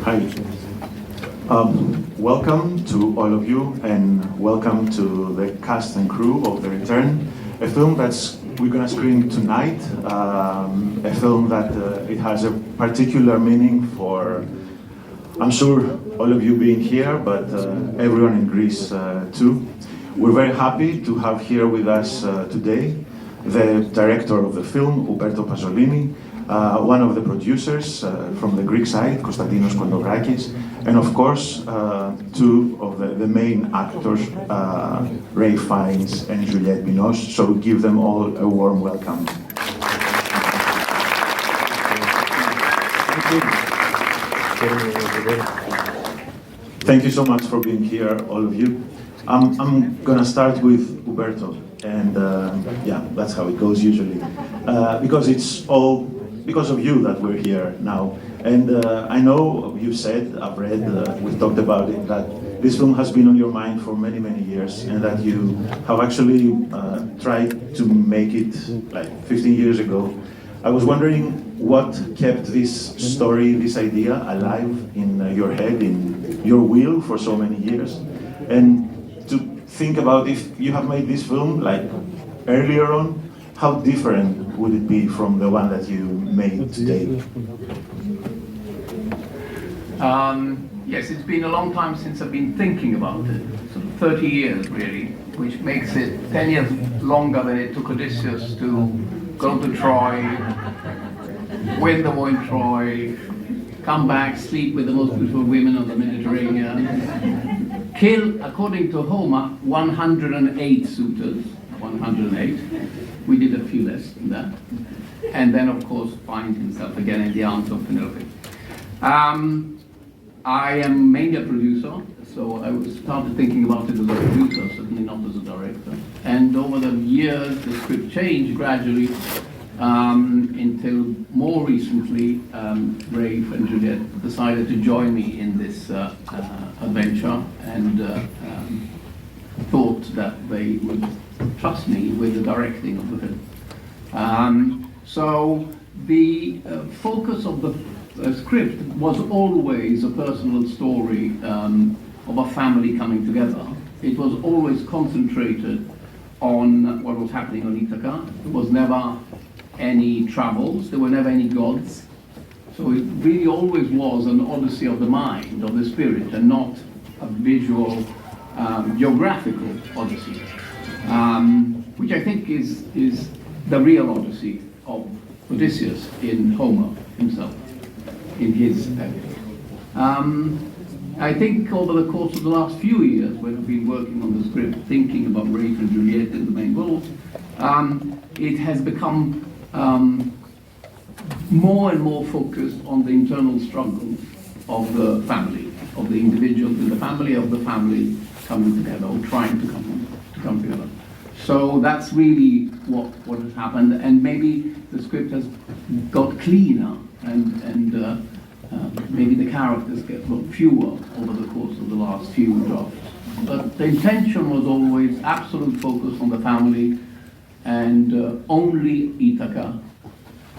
Hi. Welcome to all of you, and welcome to the cast and crew of The Return, a film we're going to screen tonight, a film that it has a particular meaning for, I'm sure, all of you being here, but everyone in Greece too. We're very happy to have here with us today the director of the film, Ουμπέρτο Παζολίνι, one of the producers from the Greek side, Kωνσταντίνος Κοντοβράκης, and of course two of the main actors, Rέiφ Φάινς and Ζιλιέτ Μπινός. So give them all a warm welcome. Thank you so much for being here, all of you. I'm gonna start with Ουμπέρτο, and yeah, that's how it goes usually, because it's all because of you that we're here now. And I know you've said, I've read, we've talked about it, that this film has been on your mind for many, many years, and that you have actually tried to make it like 15 years ago. I was wondering what kept this story, this idea alive in your head, in your will for so many years, and to think about if you have made this film like earlier on, how different would it be from the one that you made today? Yes, it's been a long time since I've been thinking about it, sort of 30 years really, which makes it 10 years longer than it took Odysseus to go to Troy, win the war in Troy, come back, sleep with the most beautiful women of the Mediterranean, kill, according to Homer, 108 suitors, 108. We did a few less than that. And then, of course, find himself again in the arms of Penelope. I am mainly a producer, so I started thinking about it as a producer, certainly not as a director. And over the years, the script changed gradually until more recently, Rέiφ and Juliet decided to join me in this adventure and thought that they would trust me with the directing of the film. So the focus of the script was always a personal story of a family coming together. It was always concentrated on what was happening on Ithaca. There was never any travels, there were never any gods. So it really always was an odyssey of the mind, of the spirit, and not a visual, geographical odyssey, which I think is the real odyssey of Odysseus in Homer himself, in his epic. I think over the course of the last few years, when I've been working on the script, thinking about Rέiφ and Juliet in the main roles, it has become more and more focused on the internal struggles of the family, of the individuals in the family, of the family coming together, or trying to come together. So that's really what has happened, and maybe the script has got cleaner, and maybe the characters get fewer over the course of the last few drafts. But the intention was always absolute focus on the family and only Ithaca,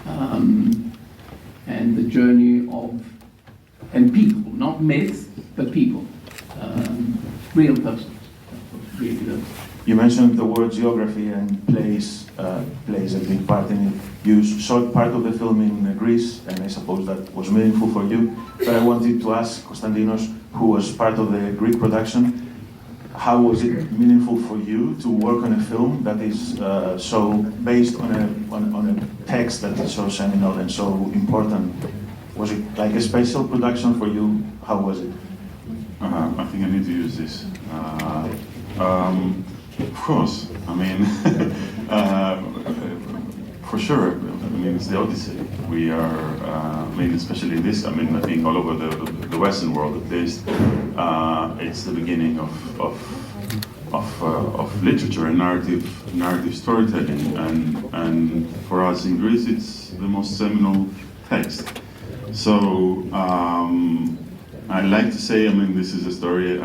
and the journey of, and people, not myths, but people, real persons. Really you mentioned the word geography, and plays a big part in it. You shot part of the film in Greece, and I suppose that was meaningful for you. But I wanted to ask Konstantinos, who was part of the Greek production, how was it meaningful for you to work on a film that is so based on a text that is so seminal and so important? Was it like a special production for you? How was it? I think I need to use this. Of course, I mean, For sure, I mean, it's the Odyssey. We are, I mean, especially in this, I mean, I think all over the Western world at least, it's the beginning of literature and narrative storytelling. And for us in Greece, it's the most seminal text. So I like to say, I mean, this is a story.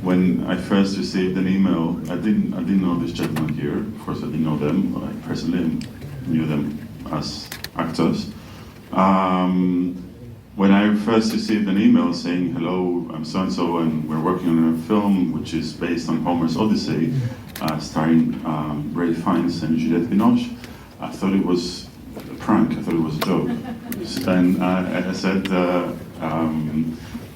When I first received an email, I didn't know this gentleman here. Of course, I didn't know them. I personally knew them as actors. When I first received an email saying, "Hello, I'm so-and-so, and we're working on a film which is based on Homer's Odyssey, starring Réif Fáins and Zilliét Binoś," I thought it was a prank. I thought it was a joke. And I said,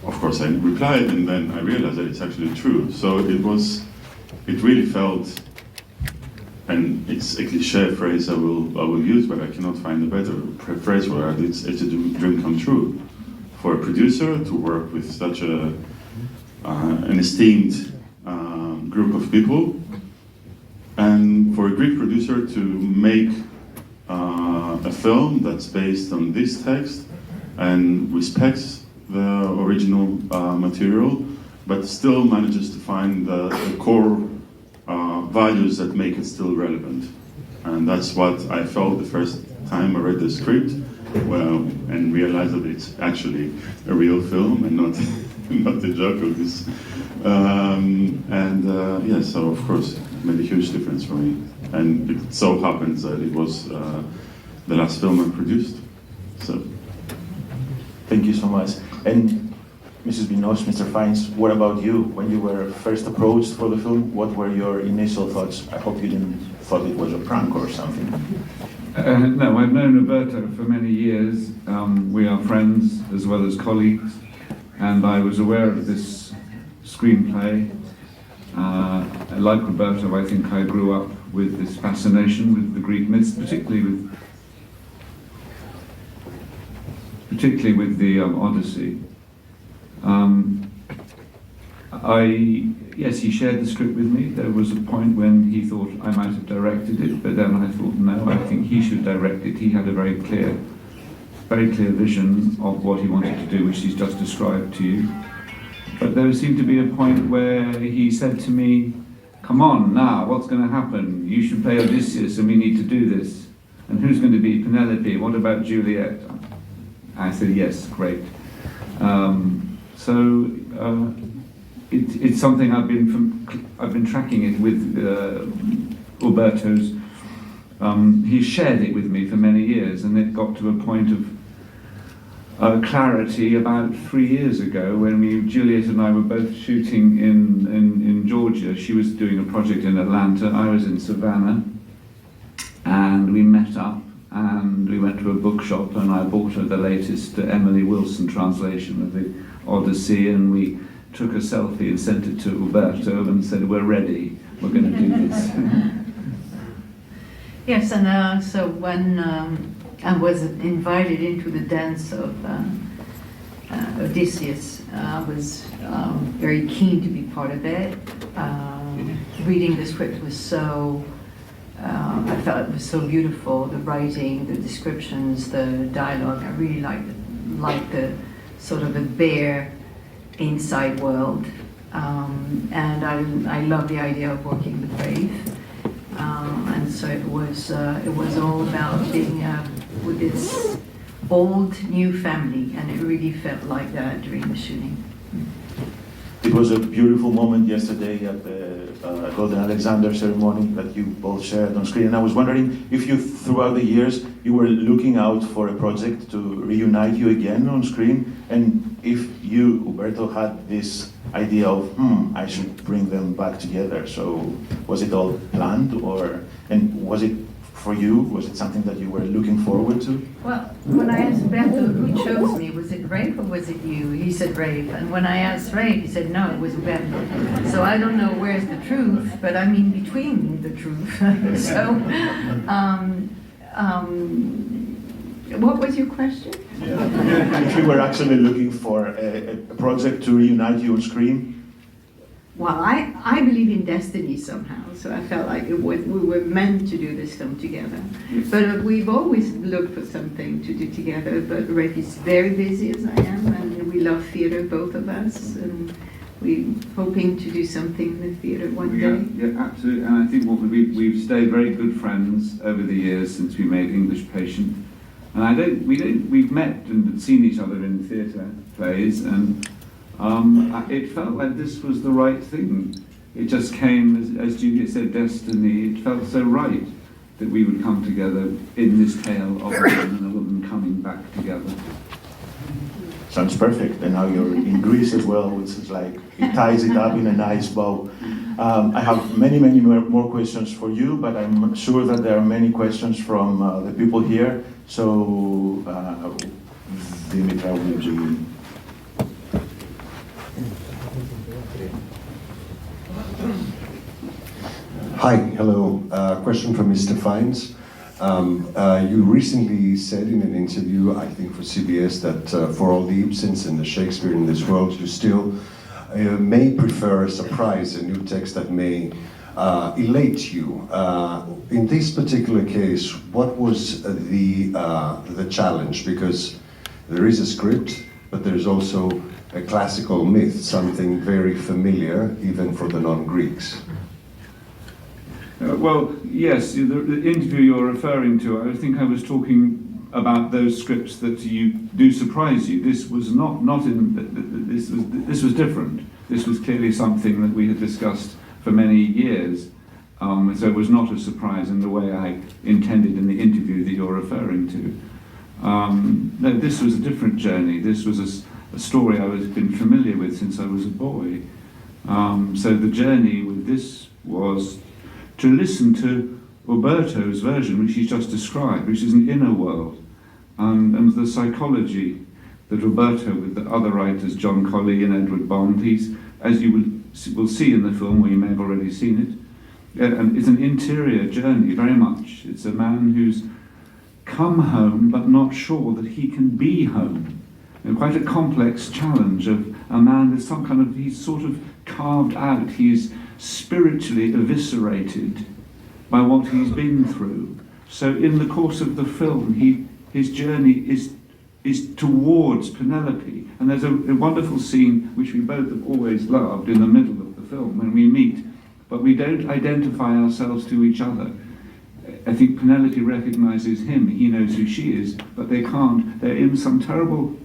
of course, I replied, and then I realized that it's actually true. So it really felt, and it's a cliche phrase I will use, but I cannot find a better phrase for it. It's a dream come true for a producer to work with such an esteemed group of people, and for a Greek producer to make a film that's based on this text and respects the original material, but still manages to find the core values that make it still relevant. And that's what I felt the first time I read the script, and realized that it's actually a real film and not not a joke of this. Yeah, so of course it made a huge difference for me. And it so happens that it was the last film I produced. So. Thank you so much. And Mrs. Binoś, Mr. Fáins, what about you? When you were first approached for the film, what were your initial thoughts? I hope you didn't thought it was a prank or something. No, I've known Ουμπέρτο for many years. We are friends as well as colleagues, and I was aware of this screenplay. Like Ουμπέρτο, I think I grew up with this fascination with the Greek myths, particularly with the Odyssey. Yes, he shared the script with me. There was a point when he thought I might have directed it, but then I thought, no, I think he should direct it. He had a very clear vision of what he wanted to do, which he's just described to you. But there seemed to be a point where he said to me, "Come on, now, what's going to happen? You should play Odysseus and we need to do this. And who's going to be Penelope? What about Juliet?" I said, "Yes, great." It's something I've been tracking it with Ουμπέρτo's. He shared it with me for many years, and it got to a point of clarity about 3 years ago when Juliet and I were both shooting in Georgia. She was doing a project in Atlanta, I was in Savannah, and we met up and we went to a bookshop and I bought her the latest Emily Wilson translation of the Odyssey, and we took a selfie and sent it to Ουμπέρτο and said, "We're ready, we're going to do this." Yes, and so when I was invited into the dance of Odysseus, I was very keen to be part of it. Reading the script was so, I felt it was so beautiful, the writing, the descriptions, the dialogue. I really liked the sort of a bare inside world, and I love the idea of working with Réif, and so it was all about being with this old new family, and it really felt like that during the shooting. It was a beautiful moment yesterday at the Golden Alexander ceremony that you both shared on screen, and I was wondering if you, throughout the years, you were looking out for a project to reunite you again on screen, and if you, Ουμπέρτο, had this idea of, I should bring them back together. So was it all planned, and was it for you? Was it something that you were looking forward to? Well, when I asked Ουμπέρτο who chose me, was it Réif or was it you? He said Réif, and when I asked Réif, he said no, it was Ουμπέρτο. So I don't know where's the truth, but I mean between the truth. So, what was your question? If you were actually looking for a project to reunite you on screen? well, I believe in destiny somehow, so I felt like we were meant to do this film together. But we've always looked for something to do together, but Ralph is very busy as I am, and we love theater, both of us, and we're hoping to do something in the theater one day. Yeah, absolutely, and I think we've stayed very good friends over the years since we made English Patient. And we've met and seen each other in theatre plays, and it felt like this was the right thing. It just came, as Juliet said, destiny. It felt so right that we would come together in this tale of a man and a woman coming back together. Sounds perfect. And now you're in Greece as well, which is like, it ties it up in a nice bow. I have many more questions for you, but I'm sure that there are many questions from the people here. So, Dimitra will be... Hi, hello. Question from Mr. Fáinz. You recently said in an interview, I think for CBS, that for all the Ibsens and the Shakespeare in this world, you still may prefer a surprise, a new text that may elate you. In this particular case, what was the challenge? Because there is a script, but there's also a classical myth, something very familiar, even for the non-Greeks. Well, yes, the interview you're referring to, I think I was talking about those scripts that do surprise you. This was this was different. This was clearly something that we had discussed for many years, so it was not a surprise in the way I intended in the interview that you're referring to. No, this was a different journey. This was a story I've been familiar with since I was a boy. So the journey with this was to listen to Umberto's version, which he's just described, which is an inner world, and the psychology that Umberto, with the other writers, John Colley and Edward Bond, as you will see in the film, or you may have already seen it, and it's an interior journey, very much. It's a man who's come home, but not sure that he can be home. And quite a complex challenge of a man with some kind of, he's sort of carved out, he's spiritually eviscerated by what he's been through. So in the course of the film, his journey is towards Penelope. And there's a wonderful scene which we both have always loved in the middle of the film when we meet, but we don't identify ourselves to each other. I think Penelope recognizes him, he knows who she is, but they can't. They're in some terrible,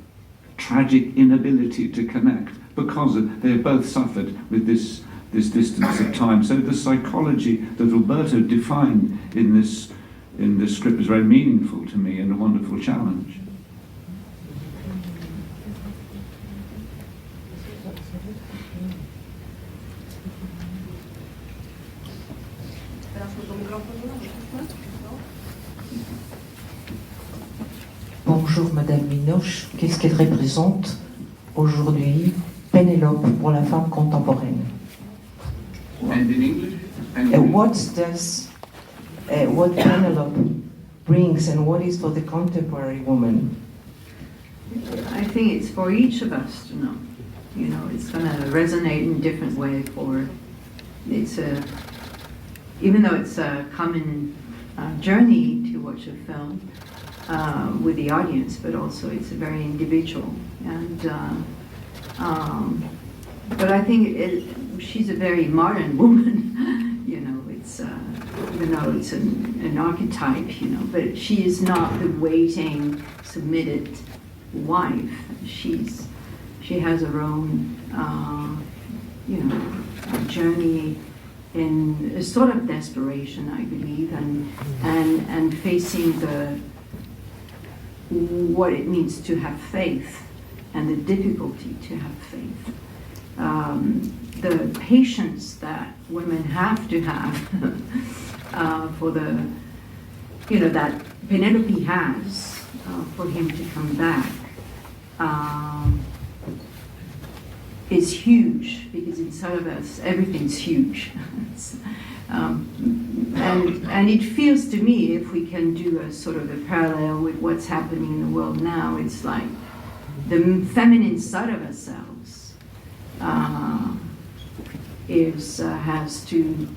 tragic inability to connect because they have both suffered with this distance of time. So the psychology that Umberto defined in this script is very meaningful to me and a wonderful challenge. Bonjour Madame Binoche, qu'est-ce qu'elle représente aujourd'hui Pénélope pour la femme contemporaine? And in English? What Penelope brings and what is for the contemporary woman? I think it's for each of us to know. You know, it's going to resonate in a different way for, even though it's a common journey to watch a film with the audience, but also it's a very individual. And but I think she's a very modern woman. You know, it's even though it's an archetype, you know, but she is not the waiting, submitted wife. She has her own, you know, journey in a sort of desperation, I believe, and facing what it means to have faith and the difficulty to have faith. The patience that women have to have for the, you know, that Penelope has for him to come back is huge, because inside of us everything's huge. And it feels to me, if we can do a sort of a parallel with what's happening in the world now, it's like the feminine side of ourselves has to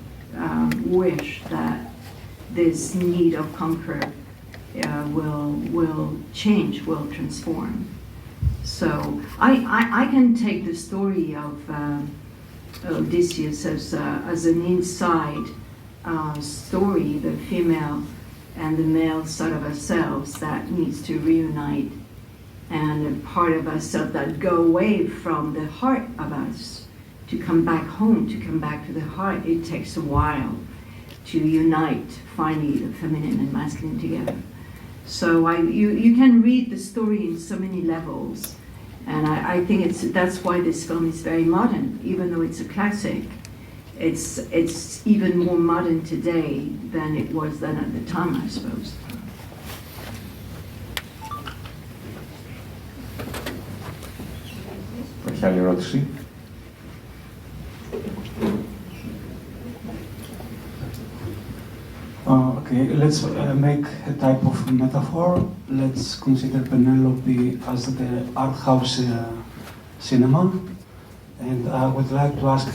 wish that this need of comfort will change, will transform. So I can take the story of Odysseus as an inside story, the female and the male side of ourselves that needs to reunite, and a part of ourselves that go away from the heart of us to come back home, to come back to the heart. It takes a while to unite finally the feminine and masculine together. So you can read the story in so many levels, and I think that's why this film is very modern. Even though it's a classic, it's even more modern today than it was then at the time, I suppose. Υπάρχει άλλη ερώτηση? Okay, let's make a type of metaphor. Let's consider Penelope as the art house cinema, and I would like to ask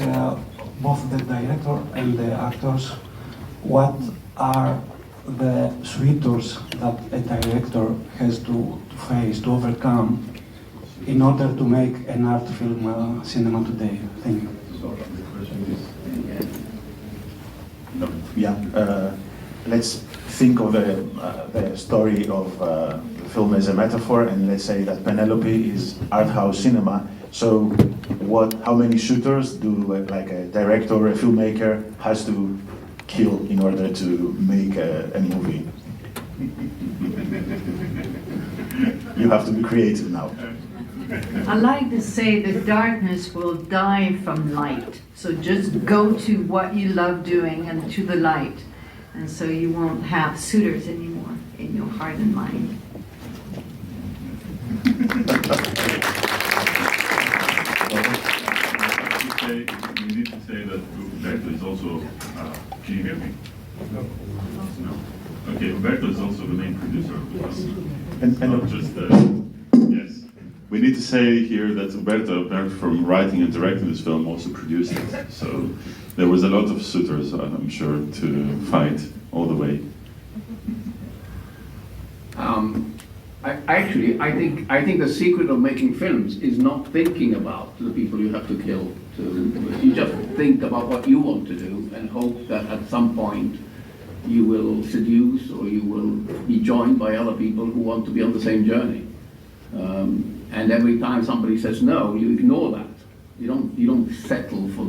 both the director and the actors what are the suitors that a director has to face, to overcome, in order to make an art film cinema today. Thank you. Yeah. Let's think of the story of the film as a metaphor, and let's say that Penelope is art house cinema. So, how many shooters do like a director or a filmmaker has to kill in order to make a movie? You have to be creative now. I like to say the darkness will die from light. So just go to what you love doing and to the light. And so you won't have suitors anymore in your heart and mind. We need to say that Ουμπέρτο is also, can you hear me? No. Okay, Ουμπέρτo is also the main producer of the film. And not just, yes. We need to say here that Ουμπέρτο, apart from writing and directing this film, also produced it. So there was a lot of suitors, I'm sure, to fight all the way. I think the secret of making films is not thinking about the people you have to kill. You just think about what you want to do and hope that at some point you will seduce or you will be joined by other people who want to be on the same journey. And every time somebody says no, you ignore that. You don't settle for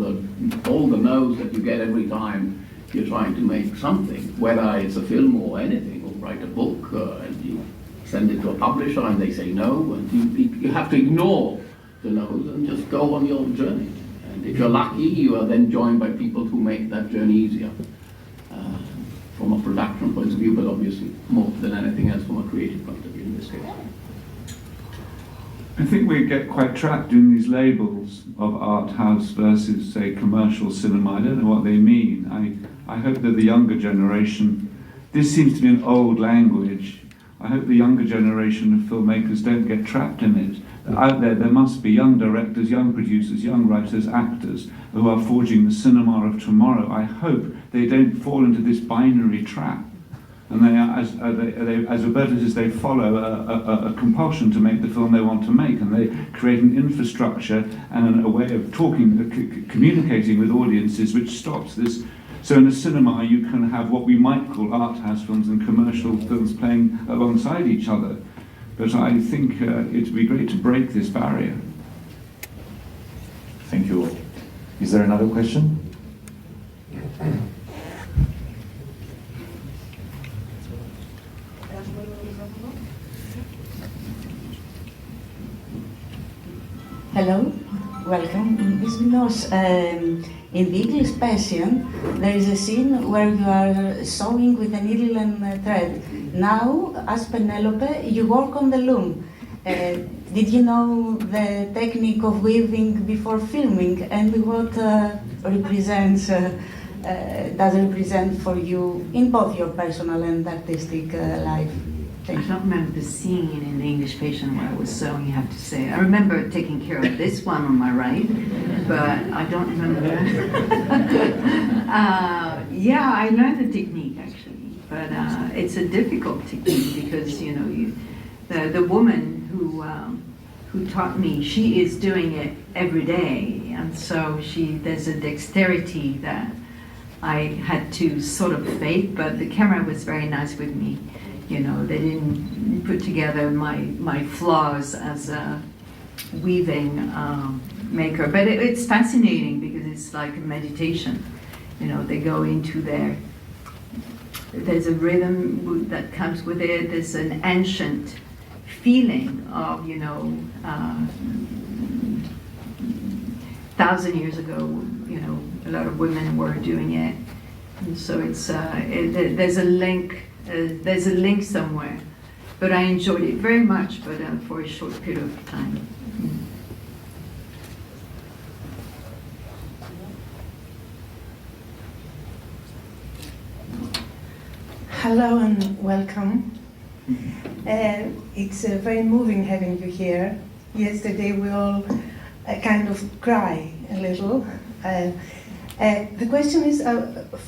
all the no's that you get every time you're trying to make something, whether it's a film or anything, or write a book, and you send it to a publisher and they say no, and you have to ignore the no's and just go on your journey. And if you're lucky, you are then joined by people who make that journey easier. From a production point of view, but obviously more than anything else from a creative point of view in this case. I think we get quite trapped in these labels of art house versus, say, commercial cinema. I don't know what they mean. I hope that the younger generation, this seems to be an old language, I hope the younger generation of filmmakers don't get trapped in it. Out there must be young directors, young producers, young writers, actors who are forging the cinema of tomorrow. I hope they don't fall into this binary trap. And they are, as Ουμπέρτο says, they follow a compulsion to make the film they want to make, and they create an infrastructure and a way of talking, communicating with audiences which stops this. So in a cinema you can have what we might call art house films and commercial films playing alongside each other. But I think it would be great to break this barrier. Thank you. Is there another question? Hello, welcome. Ms. Binoos, in the English Passion, there is a scene where you are sewing with a needle and thread. Now, as Penelope, you work on the loom. Did you know the technique of weaving before filming, and what does it represent for you in both your personal and artistic life? I don't remember the scene in The English Patient where I was sewing, you have to say. I remember taking care of this one on my right, but I don't remember. Yeah, I learned the technique actually, but it's a difficult technique because, you know, the woman who taught me, she is doing it every day, and so there's a dexterity that I had to sort of fake, but the camera was very nice with me. You know, they didn't put together my flaws as a weaving maker, but it's fascinating because it's like a meditation. You know, they go into there's a rhythm that comes with it, there's an ancient feeling of, you know, 1,000 years ago, you know, a lot of women were doing it. And so it's, there's a link somewhere. But I enjoyed it very much, but for a short period of time. Hello and welcome. It's very moving having you here. Yesterday we all kind of cry a little. The question is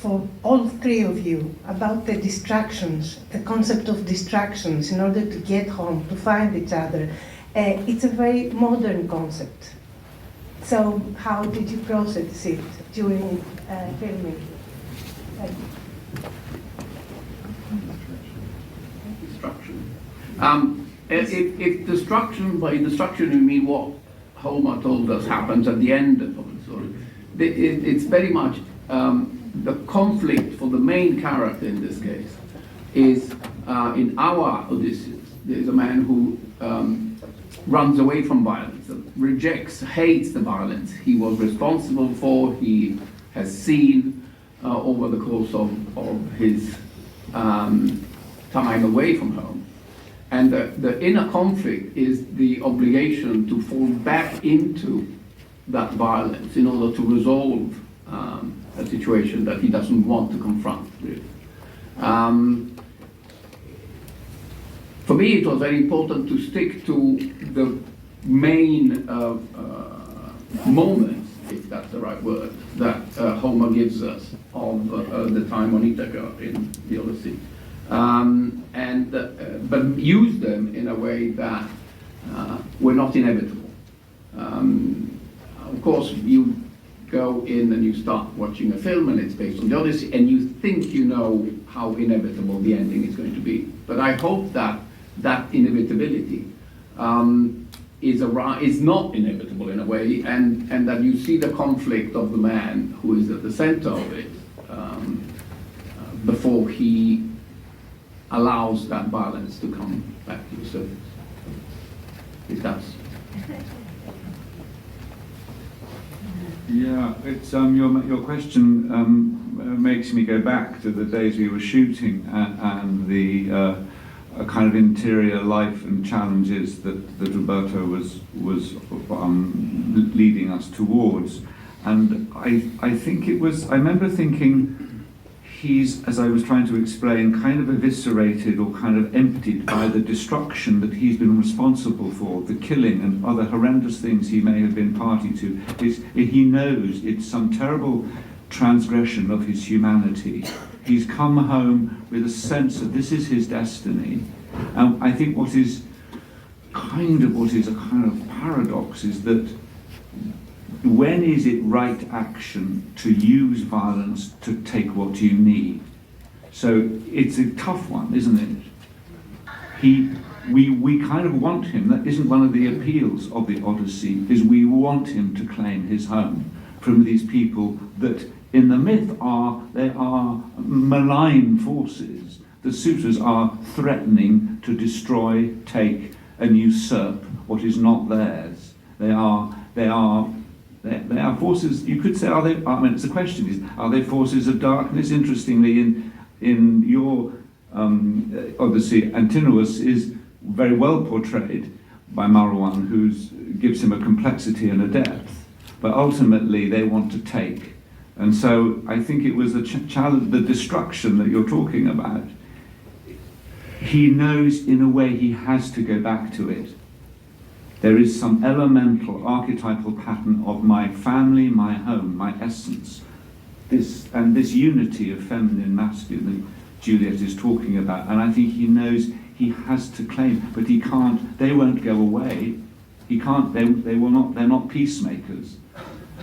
for all three of you about the distractions, the concept of distractions in order to get home, to find each other. It's a very modern concept. So how did you process it during filming? If destruction, by destruction you mean what Homer told us happens at the end of the story, it's very much the conflict for the main character in this case is in our Odysseus. There's a man who runs away from violence, rejects, hates the violence he was responsible for, he has seen over the course of his time away from home. And the inner conflict is the obligation to fall back into that violence in order to resolve a situation that he doesn't want to confront, really. For me, it was very important to stick to the main moments, if that's the right word, that Homer gives us of the time on Ithaca in the Odyssey. But use them in a way that were not inevitable. Of course, you go in and you start watching a film and it's based on the Odyssey and you think you know how inevitable the ending is going to be. But I hope that that inevitability is not inevitable in a way, and that you see the conflict of the man who is at the center of it before he allows that violence to come back to the surface. If that's... Yeah, it's your question makes me go back to the days we were shooting and the kind of interior life and challenges that Ουμπέρτο was leading us towards, and I think it was, I remember thinking he's, as I was trying to explain, kind of eviscerated or kind of emptied by the destruction that he's been responsible for, the killing and other horrendous things he may have been party to. He knows it's some terrible transgression of his humanity. He's come home with a sense that this is his destiny. And I think what is a kind of paradox is that when is it right action to use violence to take what you need? So it's a tough one, isn't it? We kind of want him. That isn't one of the appeals of the Odyssey, is we want him to claim his home from these people that in the myth they are malign forces. The suitors are threatening to destroy, take and usurp what is not theirs. They are forces, you could say, it's the question is, are they forces of darkness? Interestingly, in your Odyssey, Antinous is very well portrayed by Marwan, who gives him a complexity and a depth, but ultimately they want to take. And so I think it was the challenge, the destruction that you're talking about. he knows in a way he has to go back to it. There is some elemental archetypal pattern of my family, my home, my essence. This unity of feminine and masculine that Juliet is talking about, and I think he knows he has to claim, but he can't, they won't go away. He can't, they will not, they're not peacemakers.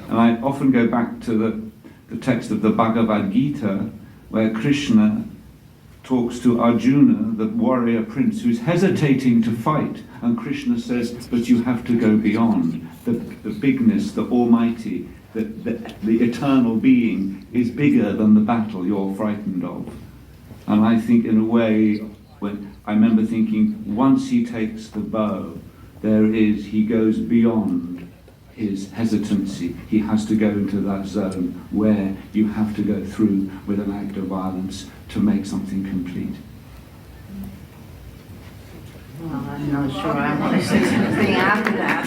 And I often go back to the text of the Bhagavad Gita, where Krishna talks to Arjuna, the warrior prince, who's hesitating to fight, and Krishna says, but you have to go beyond. The bigness, the almighty, the eternal being is bigger than the battle you're frightened of. And I think in a way, when I remember thinking, once he takes the bow, he goes beyond his hesitancy. He has to go into that zone where you have to go through with an act of violence to make something complete. Well, I'm not sure I want to say something after that.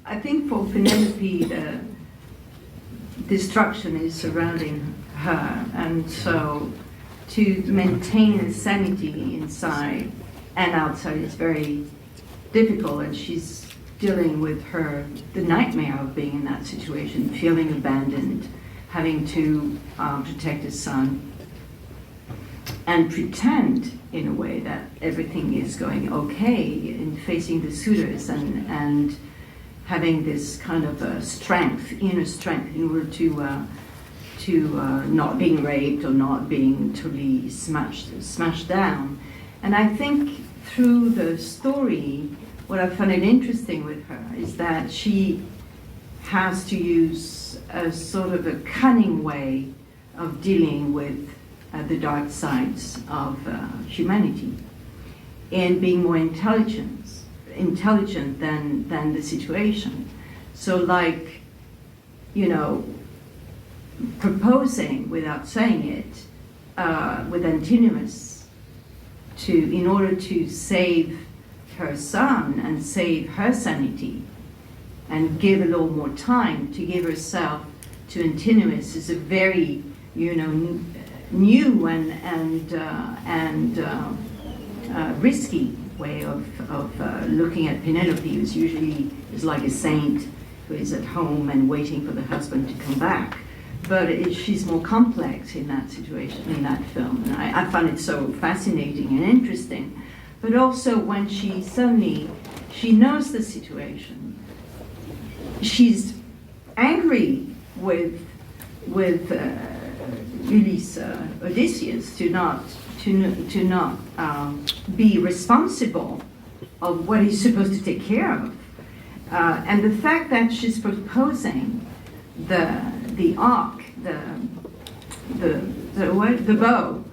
I think for Penelope, the destruction is surrounding her, and so to maintain a sanity inside and outside is very difficult, and she's dealing with the nightmare of being in that situation, feeling abandoned, having to protect his son, and pretend in a way that everything is going okay in facing the suitors, and having this kind of strength, inner strength, in order to not being raped or not being totally smashed down. And I think through the story, what I found interesting with her is that she has to use a sort of a cunning way of dealing with the dark sides of humanity, and being more intelligent than the situation. So, like, you know, proposing without saying it, with Antinous, in order to save her son and save her sanity, and give a little more time to give herself to Antinous, is a very, you know, new and risky way of looking at Penelope, who's usually is like a saint who is at home and waiting for the husband to come back. But she's more complex in that situation, in that film. And I find it so fascinating and interesting. But also when she knows the situation, she's angry with Odysseus to not be responsible of what he's supposed to take care of, and the fact that she's proposing the arc, the bow,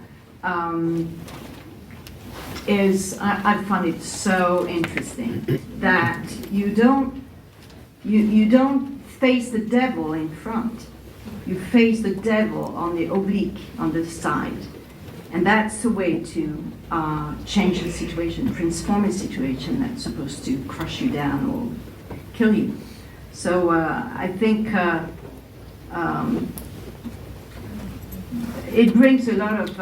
I find it so interesting that you don't face the devil in front. You face the devil on the oblique, on the side. And that's the way to change the situation, transform a situation that's supposed to crush you down or kill you. So I think it brings a lot of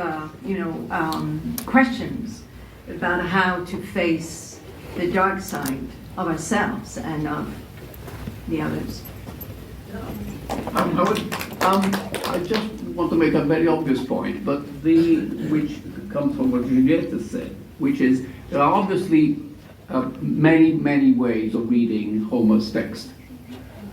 questions about how to face the dark side of ourselves and of the others. I just want to make a very obvious point, but which comes from what Juliet has said, which is there are obviously many ways of reading Homer's text.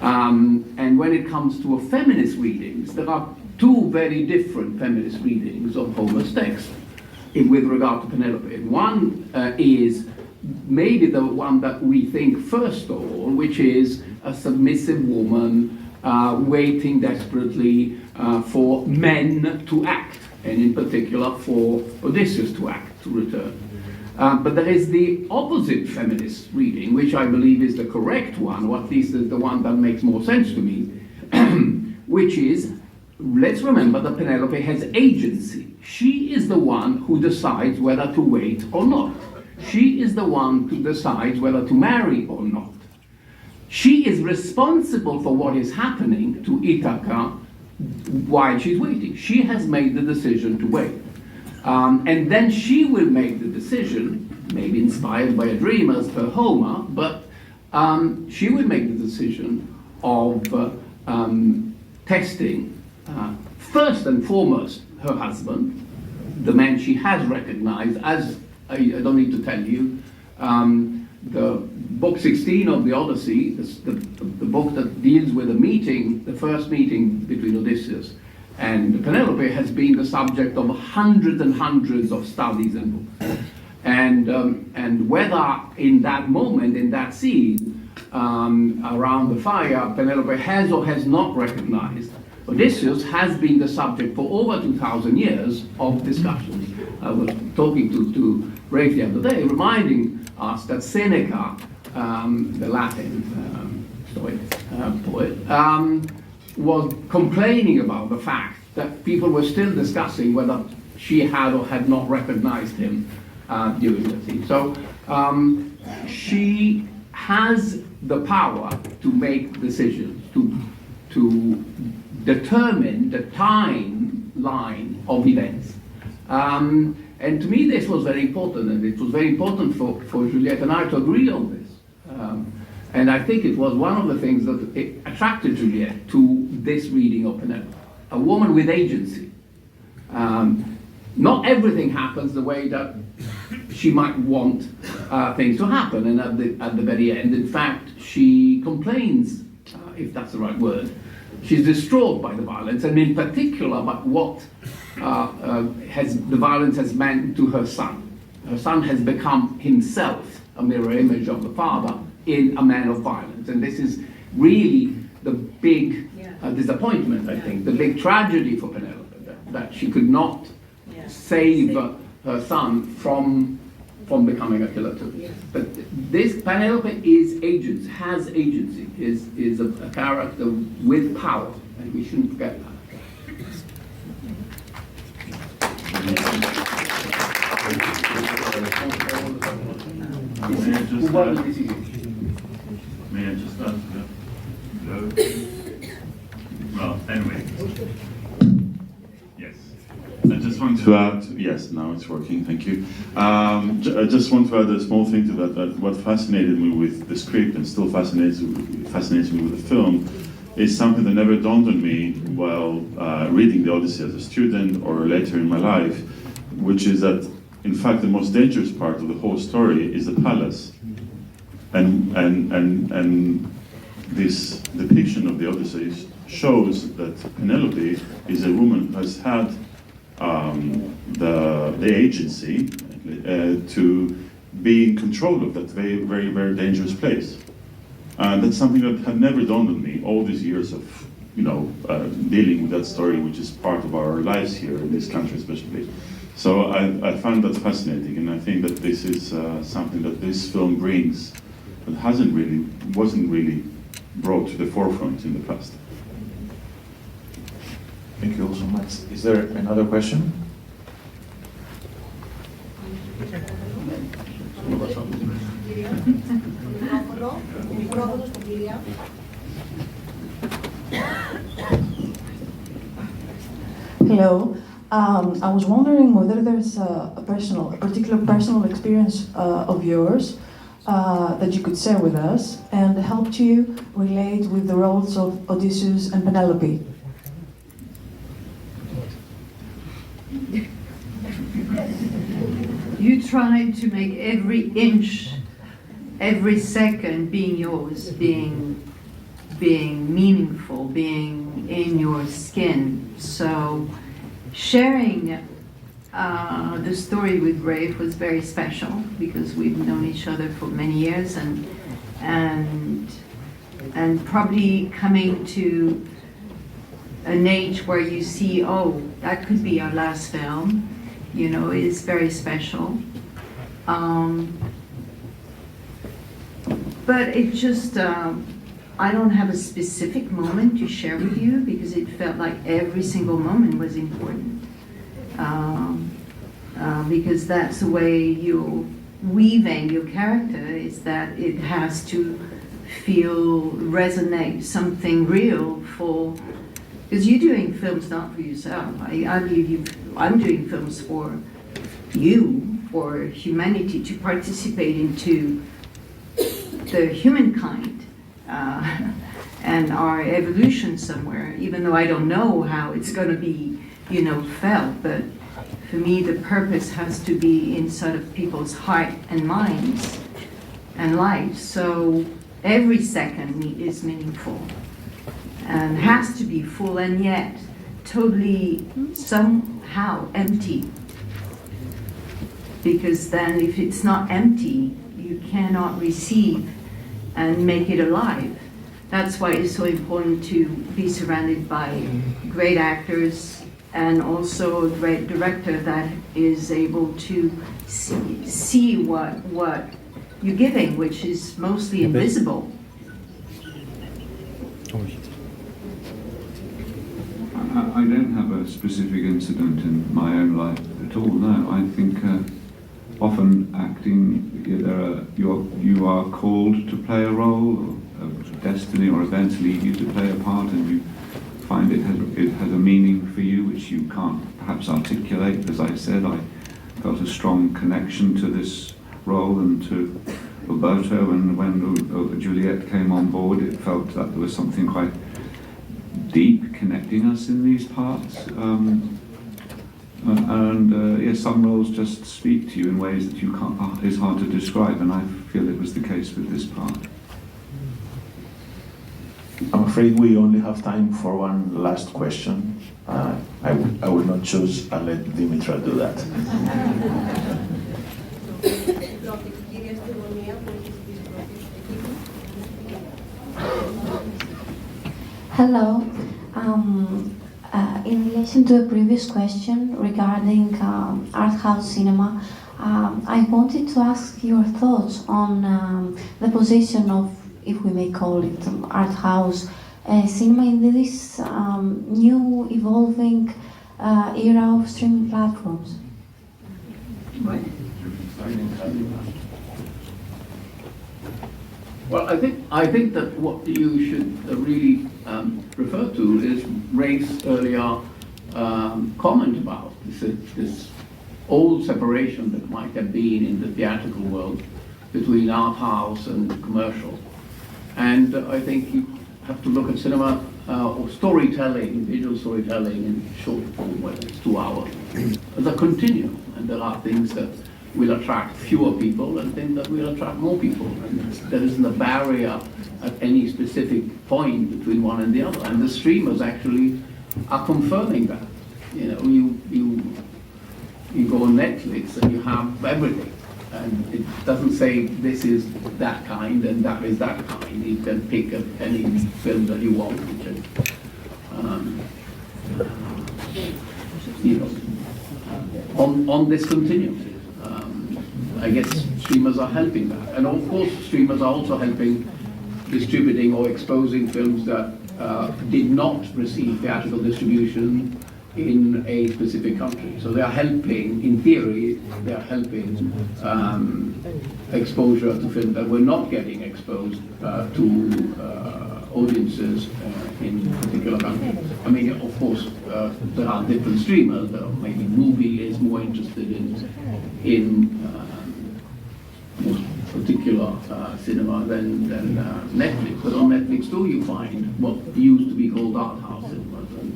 And when it comes to feminist readings, there are two very different feminist readings of Homer's text with regard to Penelope. One is maybe the one that we think first of all, which is a submissive woman waiting desperately for men to act, and in particular for Odysseus to act, to return. But there is the opposite feminist reading, which I believe is the correct one, or at least is the one that makes more sense to me, which is, let's remember that Penelope has agency. She is the one who decides whether to wait or not. She is the one who decides whether to marry or not. She is responsible for what is happening to Ithaca while she's waiting. She has made the decision to wait. And then she will make the decision, maybe inspired by a dream as per Homer, but she will make the decision of testing, first and foremost, her husband, the man she has recognized as, I don't need to tell you, the book 16 of the Odyssey, the book that deals with the meeting, the first meeting between Odysseus and Penelope, has been the subject of hundreds and hundreds of studies and books. And whether in that moment, in that scene, around the fire, Penelope has or has not recognized Odysseus has been the subject for over 2,000 years of discussions. I was talking to Ralph the other day, reminding us that Seneca, the Latin Stoic poet, was complaining about the fact that people were still discussing whether she had or had not recognized him during the scene. So she has the power to make decisions, to determine the timeline of events. And to me this was very important, and it was very important for Juliet and I to agree on this. And I think it was one of the things that attracted Juliet to this reading of Penelope, a woman with agency. Not everything happens the way that she might want things to happen, and at the very end, in fact, she complains, if that's the right word. She's distraught by the violence, and in particular by what the violence has meant to her son. Her son has become himself a mirror image of the father in a man of violence, and this is really the big disappointment, I think, the big tragedy for Penelope, that she could not save her son from becoming a killer too. Yes. But this Penelope has agency, is a character with power, and we shouldn't forget that. May I just add? Hello? Well, anyway. Yes. I just want to add, yes, now it's working, thank you. I just want to add a small thing to that what fascinated me with the script and still fascinates me with the film is something that never dawned on me while reading the Odyssey as a student or later in my life, which is that, in fact, the most dangerous part of the whole story is the palace. And this depiction of the Odyssey shows that Penelope is a woman who has had the agency to be in control of that very, very, very dangerous place. And that's something that had never dawned on me all these years of, dealing with that story, which is part of our lives here in this country especially. So I find that fascinating, and I think that this is something that this film brings that wasn't really brought to the forefront in the past. Thank you all so much. Is there another question? Hello. I was wondering whether there's a particular personal experience of yours that you could share with us and helped you relate with the roles of Odysseus and Penelope. You tried to make every inch, every second being yours, being meaningful, being in your skin. So sharing the story with Ralph was very special because we've known each other for many years, and probably coming to an age where you see, oh, that could be our last film, is very special. But it just, I don't have a specific moment to share with you because it felt like every single moment was important. Because that's the way you're weaving your character, is that it has to resonate something real Because you're doing films not for yourself. I believe I'm doing films for you, for humanity, to participate into the humankind and our evolution somewhere, even though I don't know how it's going to be, felt. But for me, the purpose has to be inside of people's heart and minds and lives. So every second is meaningful and has to be full, and yet totally somehow empty. Because then if it's not empty, you cannot receive and make it alive. That's why it's so important to be surrounded by great actors and also a great director that is able to see what you're giving, which is mostly invisible. I don't have a specific incident in my own life at all, no. I think often acting, you are called to play a role, or destiny or events lead you to play a part, and you find it has a meaning for you which you can't perhaps articulate. As I said, I felt a strong connection to this role and to Ουμπέρτο, and when Juliet came on board, it felt that there was something quite deep connecting us in these parts. Yes, some roles just speak to you in ways that you can't. It's hard to describe, and I feel it was the case with this part. I'm afraid we only have time for one last question. I will not choose. I'll let Dimitra do that. Hello. In relation to a previous question regarding art house cinema, I wanted to ask your thoughts on the position of, if we may call it, art house cinema in this new evolving era of streaming platforms. Well, I think that what you should really refer to is Rafe's earlier comment about this old separation that might have been in the theatrical world between art house and commercial. And I think you have to look at cinema or storytelling, visual storytelling in short form, whether it's 2 hours, as a continuum. And there are things that will attract fewer people and things that will attract more people. And there isn't a barrier at any specific point between one and the other. And the streamers actually are confirming that. You go on Netflix and you have everything. And it doesn't say this is that kind and that is that kind. You can pick any film that you want. On this continuum. I guess streamers are helping that. And of course, streamers are also helping distributing or exposing films that did not receive theatrical distribution in a specific country. So they are helping, in theory, they are helping exposure to films that were not getting exposed to audiences in particular countries. I mean, of course, there are different streamers. Maybe Movie is more interested in particular cinema than Netflix. But on Netflix too, you find what used to be called art house cinemas, and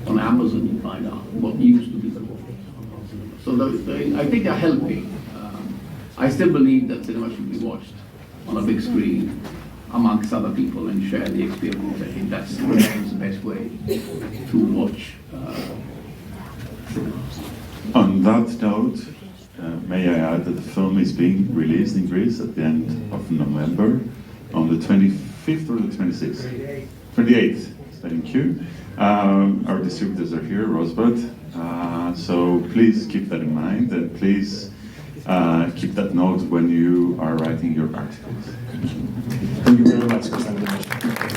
on Amazon you find out what used to be called art house cinemas. So I think they're helping. I still believe that cinema should be watched on a big screen amongst other people and share the experience. I think that's the best way to watch cinema. On that note, may I add that the film is being released in Greece at the end of November, on the 25th or the 26th? 28th. Thank you. Our distributors are here, Rosebud. So please keep that in mind, and please keep that note when you are writing your articles. Thank you very much, Kωνσταντίνος.